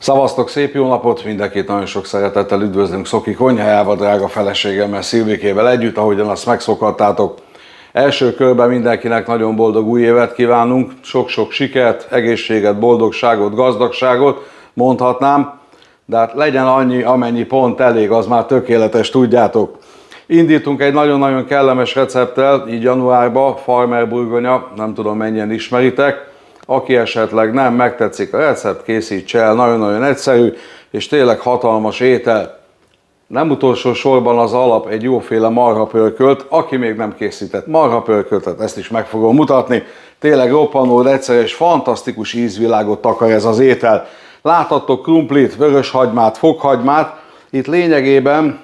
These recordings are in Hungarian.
Szavaztok, szép jó napot! Mindenkit nagyon sok szeretettel üdvözlünk Szoki konyhájába, drága feleségemmel, Szilvikével együtt, ahogyan azt megszokhattátok. Első körben mindenkinek nagyon boldog új évet kívánunk, sok-sok sikert, egészséget, boldogságot, gazdagságot mondhatnám, de hát legyen annyi, amennyi pont elég, az már tökéletes, tudjátok. Indítunk egy nagyon-nagyon kellemes recepttel, így januárban, Farmer burgonya, nem tudom mennyien ismeritek. Aki esetleg nem, megtetszik a recept, készítse el, nagyon-nagyon egyszerű, és tényleg hatalmas étel. Nem utolsó sorban az alap egy jóféle marhapörkölt, aki még nem készített marhapörköltet, ezt is meg fogom mutatni. Tényleg roppanul egyszerű és fantasztikus ízvilágot takar ez az étel. Láthattok krumplit, vöröshagymát, fokhagymát, itt lényegében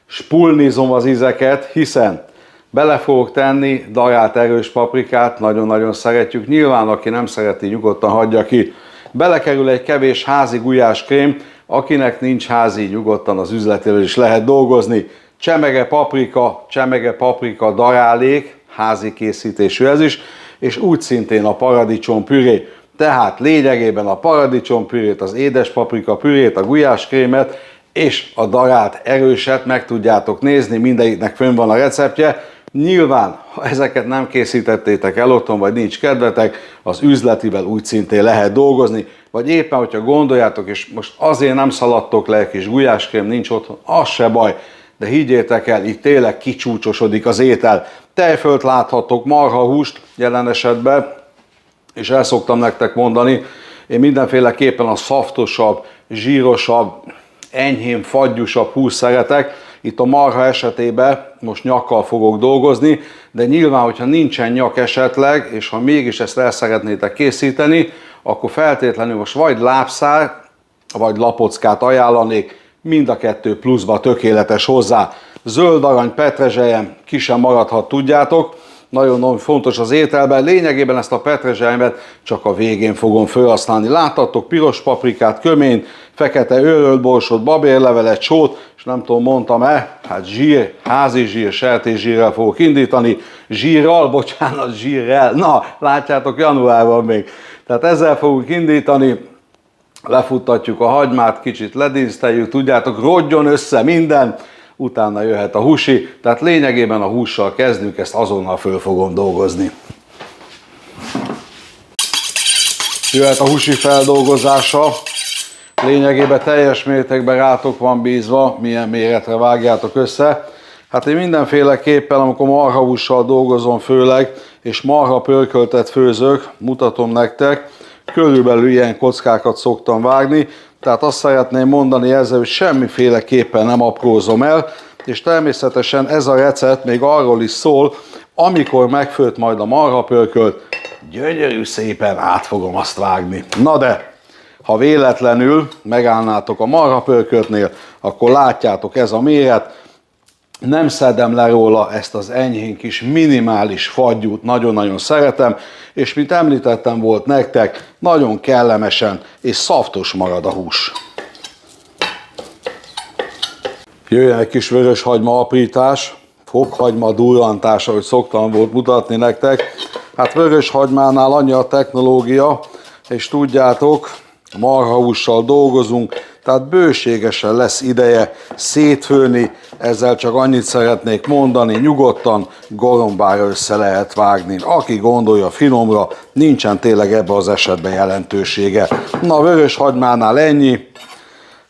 spulnizom az ízeket, hiszen bele fogok tenni dajált erős paprikát, nagyon-nagyon szeretjük. Nyilván, aki nem szereti, nyugodtan hagyja ki. Belekerül egy kevés házi gulyáskrém, akinek nincs házi, nyugodtan az üzletével is lehet dolgozni. Csemege paprika darálék, házi készítésű ez is, és úgy szintén a paradicsom püré. Tehát lényegében a paradicsom pürét, az édes paprika pürét, a gulyáskrémet és a darált erőset meg tudjátok nézni, mindegyiknek fönn van a receptje. Nyilván, ha ezeket nem készítettétek el otthon, vagy nincs kedvetek, az üzletivel úgy szintén lehet dolgozni, vagy éppen, hogyha gondoljátok, és most azért nem szaladtok le, egy kis gulyáskrém nincs otthon, az se baj, de higgyétek el, itt tényleg kicsúcsosodik az étel. Tejfölt láthatok, marhahúst jelen esetben, és el szoktam nektek mondani, én mindenféleképpen a szaftosabb, zsírosabb, enyhén fagyusabb húst szeretek. Itt a marha esetében most nyakkal fogok dolgozni, de nyilván, hogyha nincsen nyak esetleg, és ha mégis ezt el szeretnétek készíteni, akkor feltétlenül most vagy lábszár, vagy lapockát ajánlanék, mind a kettő pluszba tökéletes hozzá. Zöld arany, petrezselyem, ki sem maradhat, tudjátok. Nagyon-nagyon fontos az ételben. Lényegében ezt a petrezselymet csak a végén fogom felhasználni. Láthattok piros paprikát, köményt, fekete őrölt borsot, babérlevelet, sót, és nem tudom, mondtam-e, hát zsír, házi zsír, sertészsírrel fogok indítani. Zsírrel. Na, látjátok, januárban még. Tehát ezzel fogunk indítani. Lefuttatjuk a hagymát, kicsit ledíszteljük, tudjátok, rodjon össze minden. Utána jöhet a húsi, tehát lényegében a hússal kezdünk, ezt azonnal föl fogom dolgozni. Jöhet a húsi feldolgozása, lényegében teljes mértékben rátok van bízva, milyen méretre vágjátok össze. Hát én mindenféleképpen, amikor marhahússal dolgozom főleg, és marha pörköltet főzök, mutatom nektek, körülbelül ilyen kockákat szoktam vágni. Tehát azt szeretném mondani ezzel, hogy semmiféleképpen nem aprózom el, és természetesen ez a recept még arról is szól, amikor megfőtt majd a marhapörkölt, gyönyörű szépen át fogom azt vágni. Na de, ha véletlenül megállnátok a marhapörköltnél, akkor látjátok, ez a méret, nem szedem le róla ezt az enyhén kis minimális fagyút, nagyon-nagyon szeretem, és mint említettem volt nektek, nagyon kellemesen és szaftos marad a hús. Jöjjön egy kis vöröshagyma aprítás, fokhagyma durrantás, ahogy szoktam volt mutatni nektek. Hát vöröshagymánál annyi a technológia, és tudjátok, marhahússal dolgozunk, tehát bőségesen lesz ideje szétfőni, ezzel csak annyit szeretnék mondani, nyugodtan gorombára össze lehet vágni. Aki gondolja finomra, nincsen tényleg ebben az esetben jelentősége. Na, vöröshagymánál ennyi,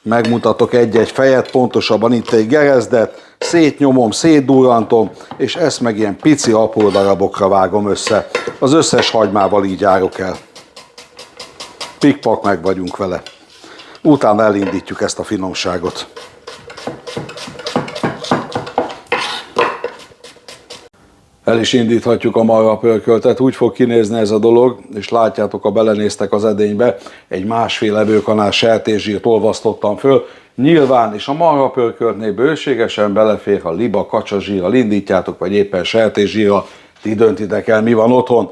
megmutatok egy-egy fejet, pontosabban itt egy gerezdet, szétnyomom, szétdurrantom, és ezt meg ilyen pici apró darabokra vágom össze. Az összes hagymával így járok el. Pikpak meg vagyunk vele. Utána elindítjuk ezt a finomságot. El is indíthatjuk a marhapörköltet, úgy fog kinézni ez a dolog, és látjátok, ha belenéztek az edénybe, egy másfél evőkanál sertészsírt olvasztottam föl. Nyilván, és a marhapörköltnél bőségesen belefér, ha liba, kacsazsírral indítjátok, vagy éppen sertészsírral, ti döntitek el, mi van otthon.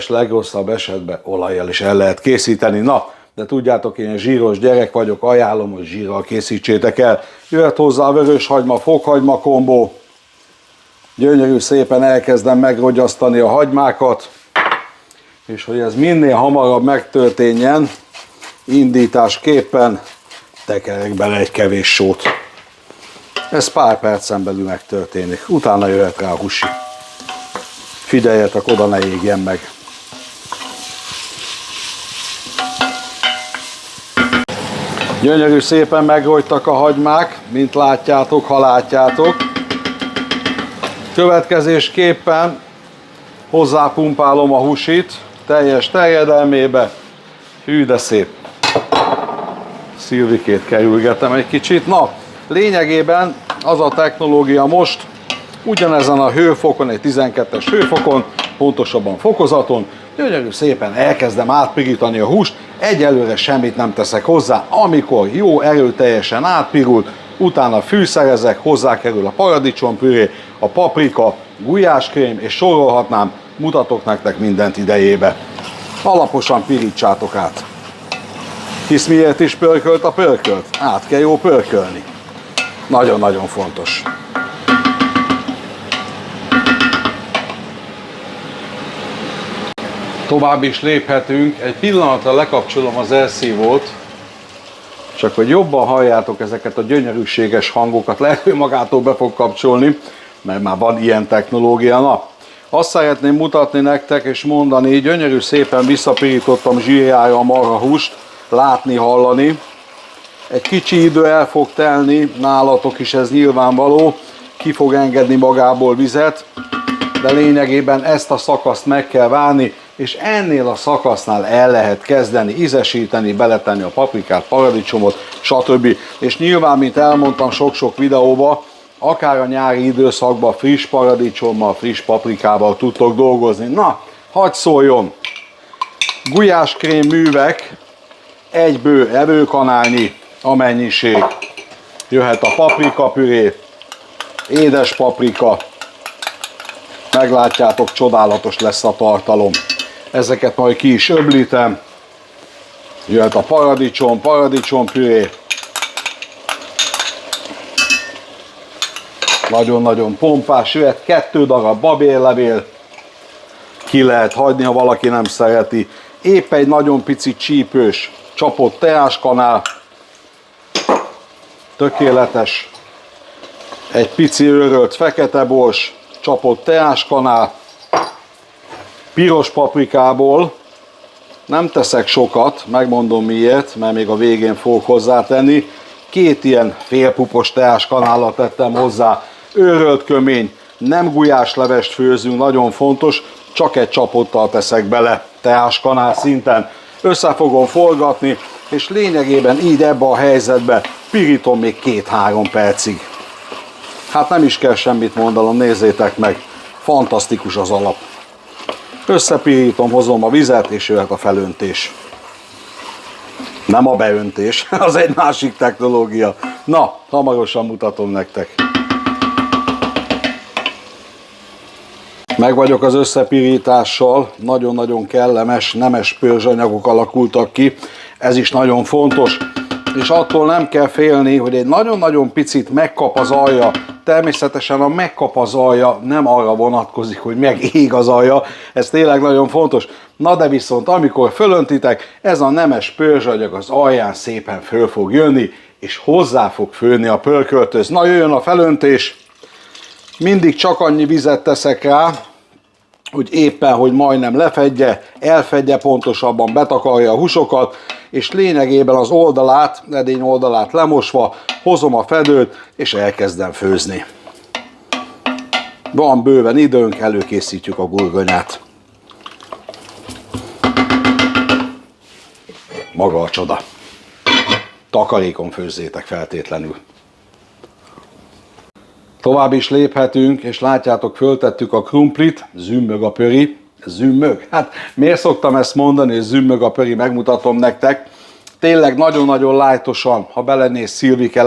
Legrosszabb esetben olajjal is el lehet készíteni. Na, de tudjátok, én zsíros gyerek vagyok, ajánlom, hogy zsírral készítsétek el. Jöhet hozzá a vöröshagyma, fokhagyma kombó. Gyönyörű szépen elkezdem megrogyasztani a hagymákat, és hogy ez minél hamarabb megtörténjen, indításképpen tekerek bele egy kevés sót. Ez pár percen belül megtörténik. Utána jöhet rá a husi. Figyeljetek, oda ne égjen meg. Gyönyörű szépen megrogytak a hagymák, mint látjátok, ha látjátok. Következésképpen hozzápumpálom a husit teljes terjedelmébe. Hű, de szép. Szilvikét kerülgetem egy kicsit. Na, lényegében az a technológia most, ugyanezen a hőfokon, egy 12-es hőfokon, pontosabban fokozaton, gyönyörű szépen elkezdem átpirítani a húst, egyelőre semmit nem teszek hozzá, amikor jó erőteljesen átpirult, utána fűszerezek, hozzákerül a paradicsompüré, a paprika, gulyáskrém, és sorolhatnám, mutatok nektek mindent idejébe. Alaposan pirítsátok át. Hisz miért is pörkölt a pörkölt? Át kell jó pörkölni. Nagyon-nagyon fontos. Tovább is léphetünk. Egy pillanatra lekapcsolom az elszívót, csak hogy jobban halljátok ezeket a gyönyörűséges hangokat. Lehet, hogy magától be fog kapcsolni, mert már van ilyen technológia. Na, azt szeretném mutatni nektek és mondani, gyönyörű szépen visszapirítottam zsírjára a marhahúst, látni, hallani. Egy kicsi idő el fog telni, nálatok is ez nyilvánvaló, ki fog engedni magából vizet, de lényegében ezt a szakaszt meg kell várni, és ennél a szakasznál el lehet kezdeni ízesíteni, beletenni a paprikát, paradicsomot, stb. És nyilván, mint elmondtam sok-sok videóban, akár a nyári időszakban friss paradicsommal, friss paprikával tudtok dolgozni. Na, hadd szóljon! Gulyáskrém művek, egy bő evőkanálnyi a mennyiség. Jöhet a paprika püré, édes paprika, meglátjátok, csodálatos lesz a tartalom. Ezeket majd ki is öblítem. Jöhet a paradicsom püré. Nagyon-nagyon pompás, jöhet 2 darab babérlevél. Ki lehet hagyni, ha valaki nem szereti. Épp egy nagyon pici csípős csapott teáskanál. Tökéletes. Egy pici őrölt fekete bors, csapott teáskanál. Piros paprikából nem teszek sokat, megmondom miért, mert még a végén fogok hozzátenni. 2 ilyen félpupos teáskanálat tettem hozzá, őrölt kömény, nem gulyáslevest főzünk, nagyon fontos, csak egy csapottal teszek bele teáskanál szinten. Össze fogom forgatni, és lényegében így ebbe a helyzetbe pirítom még 2-3 percig. Hát nem is kell semmit mondanom, nézzétek meg, fantasztikus az alap. Összepirítom, hozom a vizet, és jöhet a felöntés. Nem a beöntés, az egy másik technológia. Na, hamarosan mutatom nektek. Meg vagyok az összepirítással, nagyon-nagyon kellemes, nemes pörzsanyagok alakultak ki, ez is nagyon fontos. És attól nem kell félni, hogy egy nagyon-nagyon picit megkap az alja. Természetesen a megkap az alja nem arra vonatkozik, hogy megég az alja, ez tényleg nagyon fontos. Na de viszont amikor fölöntitek, ez a nemes pörzsanyag az alján szépen föl fog jönni, és hozzá fog főni a pörkölthöz. Na jöjjön a felöntés, mindig csak annyi vizet teszek rá, hogy éppen, hogy majdnem lefedje, elfedje pontosabban, betakarja a húsokat, és lényegében az oldalát, edény oldalát lemosva, hozom a fedőt, és elkezdem főzni. Van bőven időnk, előkészítjük a burgonyát. Maga a csoda. Takarékon főzzétek feltétlenül. Tovább is léphetünk, és látjátok, föltettük a krumplit, zümmög a pöri. Zümmög? Hát miért szoktam ezt mondani, hogy zümmög a pöri, megmutatom nektek. Tényleg nagyon-nagyon lájtosan, ha belenéz Szilvike,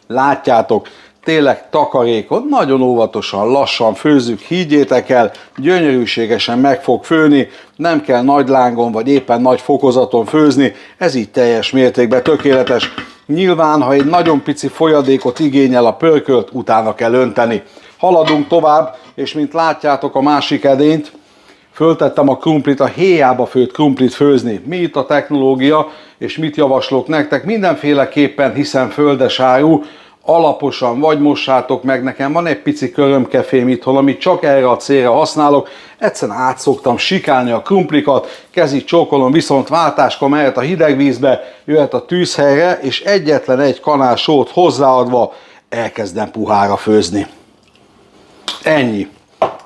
látjátok, tényleg takarékon, nagyon óvatosan, lassan főzzük, higgyétek el, gyönyörűségesen meg fog főni, nem kell nagy lángon vagy éppen nagy fokozaton főzni, ez így teljes mértékben tökéletes. Nyilván, ha egy nagyon pici folyadékot igényel a pörkölt, utána kell önteni. Haladunk tovább, és mint látjátok a másik edényt, Föltettem a krumplit, a héjába főtt krumplit főzni. Mi itt a technológia, és mit javaslok nektek? Mindenféleképpen, hiszen földes áru, alaposan vagy mossátok meg, nekem van egy pici körömkefém itthon, amit csak erre a célra használok. Egyszerűen át szoktam sikálni a krumplikat, kezit csókolom, viszont váltáskor mehet a hideg vízbe, jöhet a tűzhelyre, és egyetlen egy kanál sót hozzáadva elkezdem puhára főzni. Ennyi.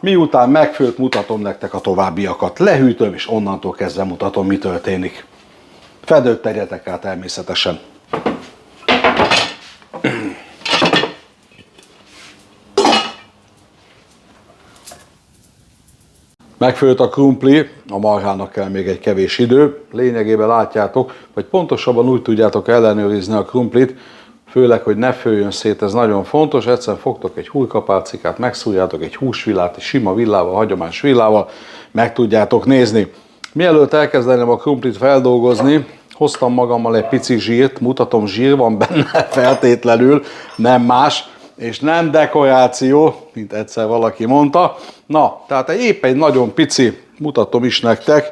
Miután megfőtt, mutatom nektek a továbbiakat. Lehűtöm, és onnantól kezdve mutatom, mi történik. Fedőt tegyetek rá természetesen. Megfőtt a krumpli, a marhának kell még egy kevés idő. Lényegében látjátok, vagy pontosabban úgy tudjátok ellenőrizni a krumplit, főleg, hogy ne főjön szét, ez nagyon fontos. Egyszerűen fogtok egy húrkapálcikát, megszúrjátok egy húsvillát, egy sima villával, hagyományos villával, meg tudjátok nézni. Mielőtt elkezdeném a krumplit feldolgozni, hoztam magammal egy pici zsírt, mutatom, zsír van benne feltétlenül, nem más, és nem dekoráció, mint egyszer valaki mondta. Na, tehát épp egy nagyon pici, mutatom is nektek,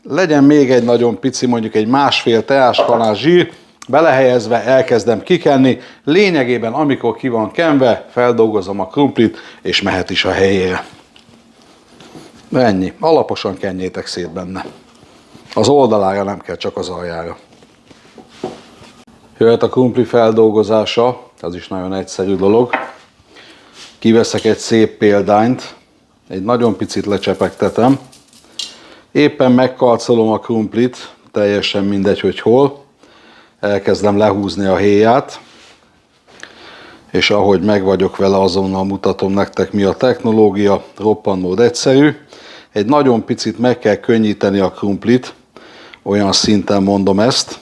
legyen még egy nagyon pici, mondjuk egy másfél teáskanál zsír, belehelyezve elkezdem kikenni, lényegében amikor ki van kenve, feldolgozom a krumplit, és mehet is a helyére. Ennyi, alaposan kenjétek szét benne. Az oldalára nem kell, csak az aljára. Jöhet a krumpli feldolgozása, ez is nagyon egyszerű dolog. Kiveszek egy szép példányt, egy nagyon picit lecsepegtetem. Éppen megkarcolom a krumplit, teljesen mindegy, hogy hol. Elkezdem lehúzni a héját, és ahogy meg vagyok vele, azonnal mutatom nektek, mi a technológia, roppant egyszerű. Egy nagyon picit meg kell könnyíteni a krumplit, olyan szinten mondom ezt.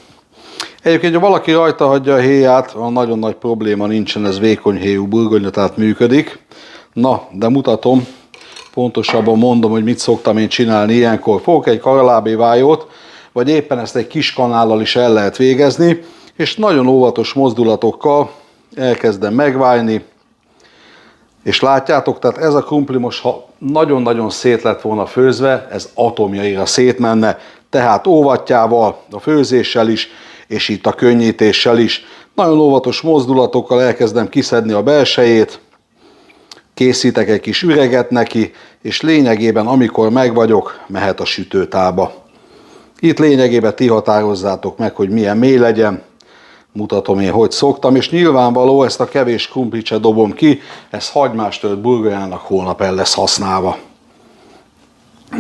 Egyébként, ha valaki rajta hagyja a héját, a nagyon nagy probléma nincsen, ez vékony héjú burgonya, tehát működik. Na, de mutatom, pontosabban mondom, hogy mit szoktam én csinálni ilyenkor. Fogok egy karalábévájót, vagy éppen ezt egy kis kanállal is el lehet végezni, és nagyon óvatos mozdulatokkal elkezdem megvájni, és látjátok, tehát ez a krumpli most, ha nagyon-nagyon szét lett volna főzve, ez atomjaira szétmenne, tehát óvattyával, a főzéssel is, és itt a könnyítéssel is. Nagyon óvatos mozdulatokkal elkezdem kiszedni a belsejét, készítek egy kis üreget neki, és lényegében amikor megvagyok, mehet a sütőtálba. Itt lényegében ti határozzátok meg, hogy milyen mély legyen, mutatom én, hogy szoktam, és nyilvánvaló, ezt a kevés krumplit se dobom ki, ez hagymás tört burgonyának holnap el lesz használva.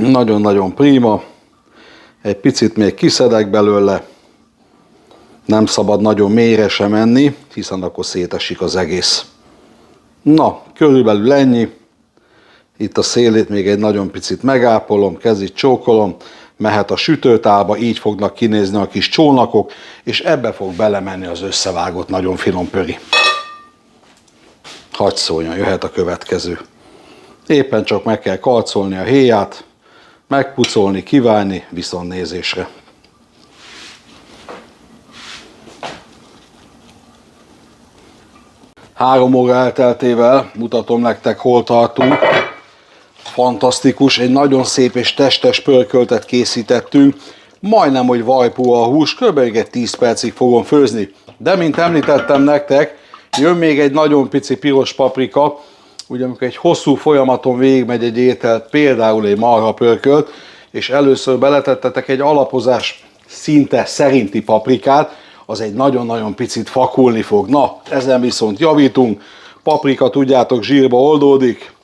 Nagyon-nagyon prima, egy picit még kiszedek belőle, nem szabad nagyon mélyre sem menni, hiszen akkor szétesik az egész. Na, körülbelül ennyi, itt a szélét még egy nagyon picit megápolom, kezit csókolom, mehet a sütőtálba, így fognak kinézni a kis csónakok, és ebbe fog belemenni az összevágott nagyon finom pöri. Hadd szóljon, jöhet a következő. Éppen csak meg kell karcolni a héját, megpucolni, kiválni, viszontnézésre. Három óra elteltével mutatom nektek, hol tartunk. Fantasztikus, egy nagyon szép és testes pörköltet készítettünk. Majdnem, hogy vajpú a hús, kb. Egy 10 percig fogom főzni. De, mint említettem nektek, jön még egy nagyon pici piros paprika. Ugye, amikor egy hosszú folyamaton végigmegy egy étel, például egy marha pörkölt, és először beletettetek egy alapozás szinte szerinti paprikát, az egy nagyon-nagyon picit fakulni fog. Na, ezen viszont javítunk. Paprika, tudjátok, zsírba oldódik.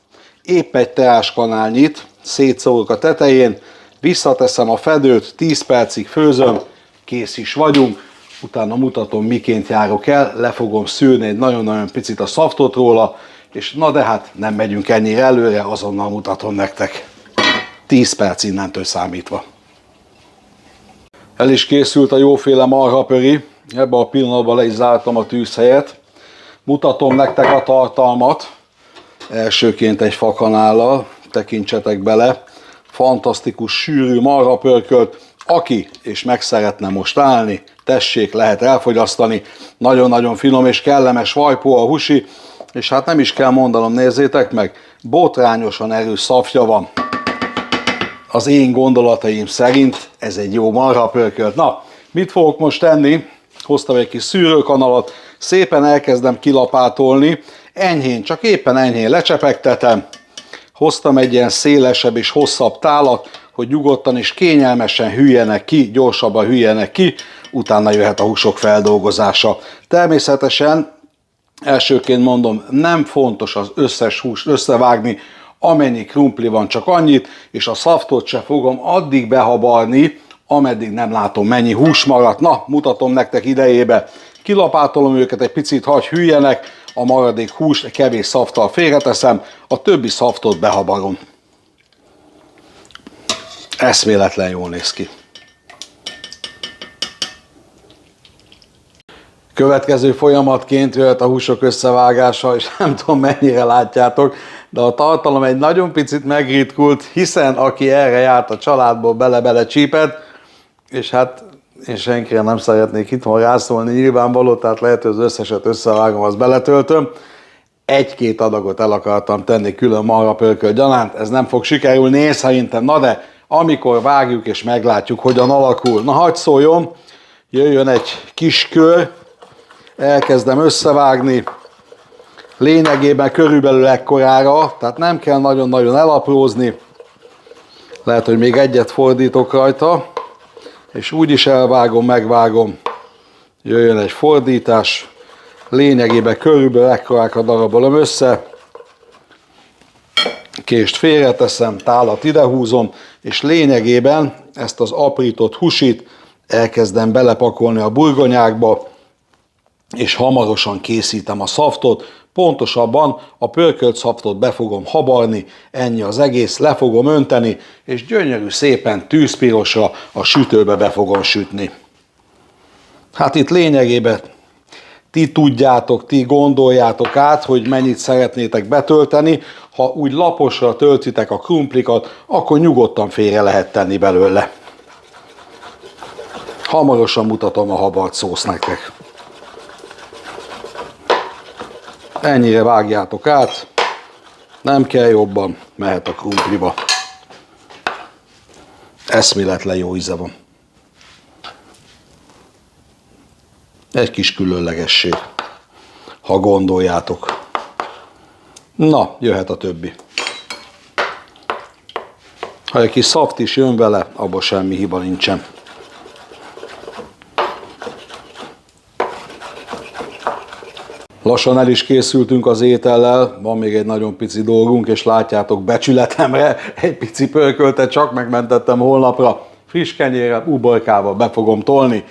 Épp egy teáskanálnyit szétszórok a tetején, visszateszem a fedőt, 10 percig főzöm, kész is vagyunk. Utána mutatom, miként járok el, le fogom szűrni egy nagyon-nagyon picit a szaftot róla, és na de hát nem megyünk ennyire előre, azonnal mutatom nektek. 10 perc innentől számítva. El is készült a jóféle marhapöri, ebben a pillanatban le is zártam a tűzhelyet. Mutatom nektek a tartalmat, elsőként egy fakanállal, tekintsetek bele. Fantasztikus, sűrű marhapörkölt, aki és meg szeretne most állni, tessék, lehet elfogyasztani. Nagyon-nagyon finom és kellemes vajpó a húsi, és hát nem is kell mondanom, nézzétek meg, botrányosan erős szafja van. az én gondolataim szerint ez egy jó marha pörkölt. Na, mit fogok most tenni? Hoztam egy kis szűrőkanalat, szépen elkezdem kilapátolni, enyhén, csak éppen enyhén lecsepegtetem. Hoztam egy ilyen szélesebb és hosszabb tálat, hogy nyugodtan és kényelmesen hűljenek ki, gyorsabban hűljenek ki, utána jöhet a húsok feldolgozása. Természetesen, elsőként mondom, nem fontos az összes húst összevágni, amennyi krumpli van, csak annyit, és a szaftot se fogom addig behabarni, ameddig nem látom, mennyi hús maradt. Na, mutatom nektek idejébe. Kilapátolom őket, egy picit hagy hűljenek, a maradék húst kevés szaftal félreteszem, a többi szaftot behabarom. Eszméletlen jól néz ki. Következő folyamatként jöhet a húsok összevágása, és nem tudom mennyire látjátok, de a tartalom egy nagyon picit megritkult, hiszen aki erre járt a családból, bele-bele csípett, és hát én senkire nem szeretnék itthon rászólni, nyilvánvaló, tehát lehet, hogy az összeset összevágom, azt beletöltöm. Egy-két adagot el akartam tenni külön marhapörköl gyanánt, ez nem fog sikerülni, én szerintem, na de amikor vágjuk és meglátjuk, hogyan alakul. Na, hadd szóljon, jöjjön egy kis kör, elkezdem összevágni, lényegében körülbelül ekkorára, tehát nem kell nagyon-nagyon elaprózni, lehet, hogy még egyet fordítok rajta, és úgy is elvágom, megvágom, jöjjön egy fordítás, lényegében körülbelül ekkorákra darabolom össze, kést félreteszem, tálat idehúzom, és lényegében ezt az aprított húsit elkezdem belepakolni a burgonyákba, és hamarosan készítem a szaftot, pontosabban a pörkölt szaftot be fogom habarni, ennyi az egész, le fogom önteni, és gyönyörű szépen tűzpirosra a sütőbe be fogom sütni. Hát itt lényegében ti tudjátok, ti gondoljátok át, hogy mennyit szeretnétek betölteni. Ha úgy laposra töltitek a krumplikat, akkor nyugodtan félre lehet tenni belőle. Hamarosan mutatom a habart szószt nektek. Ennyire vágjátok át, nem kell jobban, mehet a krumpliba. Eszméletlen jó íze van. Egy kis különlegesség, ha gondoljátok. Na, jöhet a többi. Ha egy kis szaft is jön vele, abban semmi hiba nincsen. Lassan el is készültünk az étellel, van még egy nagyon pici dolgunk, és látjátok becsületemre, egy pici pörköltet csak megmentettem holnapra. Friss kenyérrel, uborkával be fogom tolni,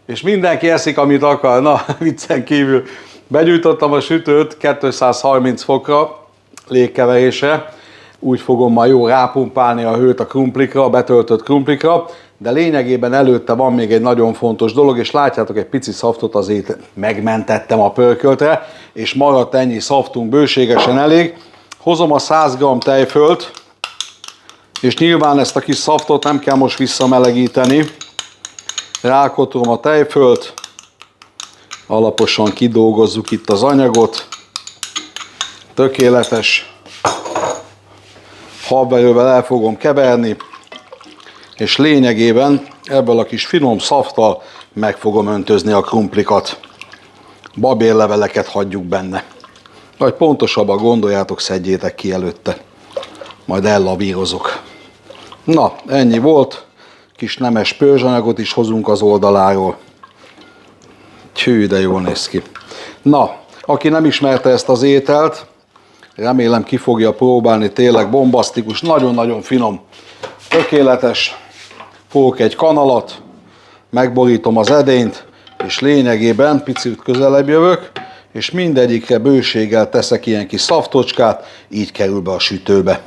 és mindenki eszik, amit akar. Na, viccen kívül begyújtottam a sütőt 230 fokra légkeverésre, úgy fogom ma jó rápumpálni a hőt a krumplikra, a betöltött krumplikra, de lényegében előtte van még egy nagyon fontos dolog, és látjátok, egy pici szaftot azért megmentettem a pörköltre, és maradt ennyi szaftunk bőségesen elég. Hozom a 100 g tejfölt, és nyilván ezt a kis szaftot nem kell most visszamelegíteni. Rákotrom a tejfölt, alaposan kidolgozzuk itt az anyagot. Tökéletes habverővel el fogom keverni, és lényegében ebből a kis finom szaftal meg fogom öntözni a krumplikat. Babérleveleket hagyjuk benne. Vagy pontosabban gondoljátok, szedjétek ki előtte. Majd ellavírozok. Na, ennyi volt. Kis nemes pörzsanyagot is hozunk az oldaláról. Hű, de jól néz ki. Na, aki nem ismerte ezt az ételt, remélem ki fogja próbálni, tényleg bombasztikus, nagyon-nagyon finom, tökéletes. Fogok egy kanalat, megborítom az edényt, és lényegében picit közelebb jövök, és mindegyikre bőséggel teszek ilyen kis szaftocskát, így kerül be a sütőbe.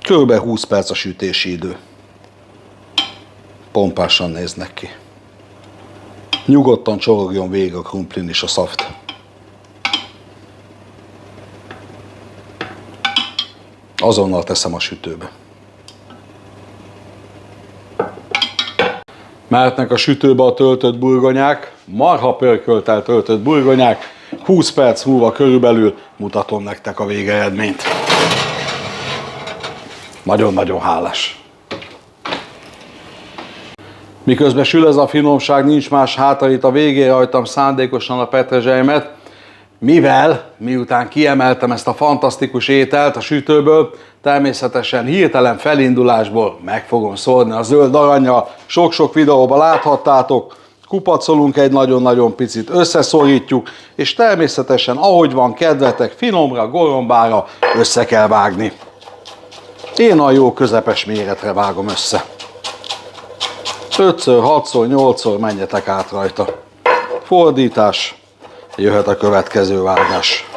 Körülbelül 20 perc a sütési idő. Pompásan néznek ki. Nyugodtan csorogjon végig a krumplin is a szaft. Azonnal teszem a sütőbe. Mehetnek a sütőbe a töltött burgonyák, marha pörkölttel töltött burgonyák, 20 perc múlva körülbelül mutatom nektek a végeredményt. Nagyon-nagyon hálás. Miközben sül ez a finomság, nincs más hátra, itt a végén rajtam szándékosan a petrezselymet, miután kiemeltem ezt a fantasztikus ételt a sütőből, természetesen hirtelen felindulásból meg fogom szórni a zöld arannyal. Sok-sok videóban láthattátok, kupacolunk egy nagyon-nagyon picit, összeszorítjuk, és természetesen ahogy van kedvetek, finomra, gorombára össze kell vágni. Én a jó közepes méretre vágom össze. 5-ször, 6-szor, 8-szor menjetek át rajta. Fordítás, jöhet a következő vágás.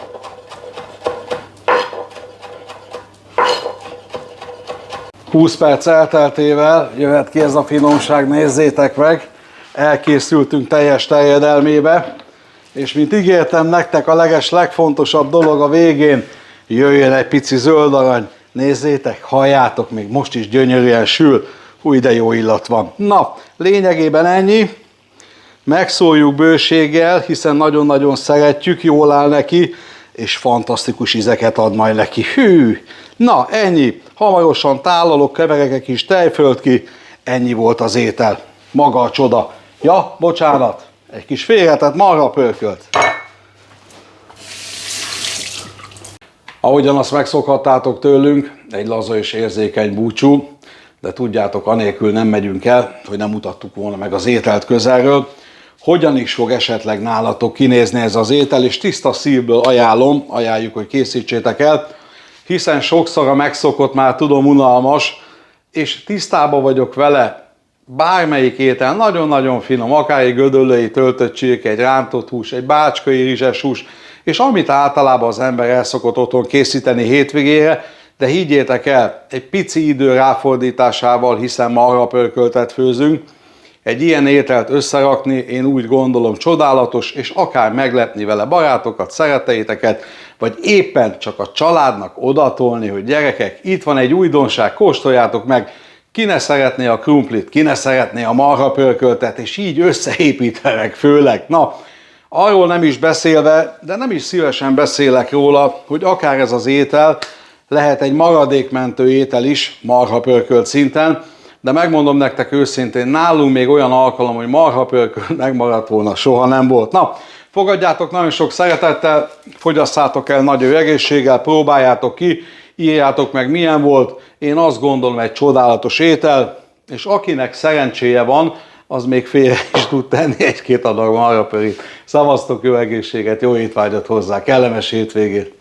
Húsz perc elteltével jöhet ki ez a finomság, nézzétek meg! Elkészültünk teljes terjedelmébe, és mint ígértem nektek, a legfontosabb dolog a végén, jöjjön egy pici zöld arany. Nézzétek, halljátok, még most is gyönyörűen sül. Hú, de jó illat van. Na, lényegében ennyi. Megszórjuk bőséggel, hiszen nagyon-nagyon szeretjük, jól áll neki, és fantasztikus ízeket ad majd neki. Hű! Na, ennyi. Hamarosan tálalok, keverek egy kis tejfölt ki. Ennyi volt az étel. Maga a csoda. Ja, bocsánat, egy kis félretett marhapörkölt. Ahogyan azt megszokhattátok tőlünk, egy laza és érzékeny búcsú, de tudjátok, anélkül nem megyünk el, hogy nem mutattuk volna meg az ételt közelről. Hogyan is fog esetleg nálatok kinézni ez az étel, és tiszta szívből ajánljuk, hogy készítsétek el, hiszen sokszor a megszokott már tudom unalmas, és tisztában vagyok vele, bármelyik étel nagyon-nagyon finom, akár egy gödöllői töltött csirke, egy rántott hús, egy bácskai rizses hús, és amit általában az ember el szokott otthon készíteni hétvégére, de higgyétek el, egy pici idő ráfordításával, hiszen marhapörköltet főzünk, egy ilyen ételt összerakni, én úgy gondolom csodálatos, és akár meglepni vele barátokat, szeretteiteket, vagy éppen csak a családnak odatolni, hogy gyerekek, itt van egy újdonság, kóstoljátok meg, ki ne szeretné a krumplit, ki ne szeretné a marhapörköltet, és így összeépítenek főleg. Na, arról nem is beszélve, de nem is szívesen beszélek róla, hogy akár ez az étel lehet egy maradékmentő étel is marhapörkölt szinten, de megmondom nektek őszintén, nálunk még olyan alkalom, hogy marhapörkölt megmaradt volna, soha nem volt. Na, fogadjátok nagyon sok szeretettel, fogyasszátok el nagyon egészséggel, próbáljátok ki, írjátok meg milyen volt. Én azt gondolom, egy csodálatos étel, és akinek szerencséje van, az még félre is tud tenni egy-két adag marhapörit. Szavaztok, jó egészséget, jó étvágyat hozzá, kellemes hétvégét!